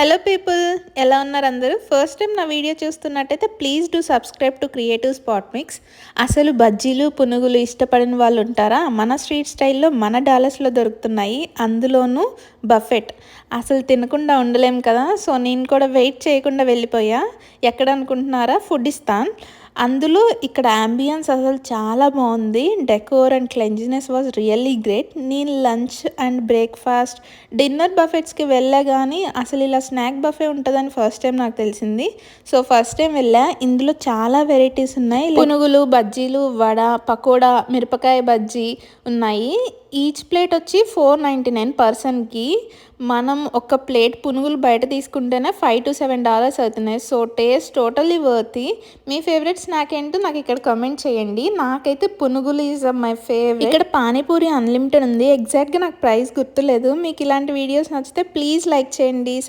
Hello people, ఎలా ఉన్నారు అందరూ? ఫస్ట్ టైం నా వీడియో చూస్తున్నట్టయితే please do subscribe to creative spot mix. అసలు బజ్జీలు పునుగులు ఇష్టపడిన వాళ్ళు ఉంటారా? మన స్ట్రీట్ స్టైల్లో మన డాలస్లో దొరుకుతున్నాయి, అందులోనూ బఫెట్. అసలు తినకుండా ఉండలేం కదా. సో నేను కూడా వెయిట్ చేయకుండా వెళ్ళిపోయా. ఎక్కడ అనుకుంటున్నారా? ఫుడిస్తాన్. అందులో ఇక్కడ అంబియన్స్ అసలు చాలా బాగుంది. Decor and cleanliness was really great. నేను లంచ్ అండ్ బ్రేక్ఫాస్ట్ డిన్నర్ బఫెట్స్కి వెళ్ళా, కానీ అసలు ఇలా స్నాక్ బఫే ఉంటుందని ఫస్ట్ టైం నాకు తెలిసింది. సో ఫస్ట్ టైం వెళ్ళా. ఇందులో చాలా వెరైటీస్ ఉన్నాయి. పునుగులు, బజ్జీలు, వడ, పకోడా, మిరపకాయ బజ్జీ ఉన్నాయి. ఈచ్ ప్లేట్ వచ్చి $4.99 పర్సన్కి. మనం ఒక ప్లేట్ పునుగులు బయట తీసుకుంటేనే $5 to $7 అవుతున్నాయి. So taste totally worthy. మీ ఫేవరెట్ స్నాక్ ఏంటో నాకు ఇక్కడ కమెంట్ చేయండి. నాకైతే పునుగులు ఈజ్ మై ఫేవరెట్. ఇక్కడ పానీపూరి అన్లిమిటెడ్ ఉంది. ఎగ్జాక్ట్గా నాకు ప్రైస్ గుర్తులేదు. మీకు ఇలాంటి వీడియోస్ నచ్చితే ప్లీజ్ లైక్ చేయండి.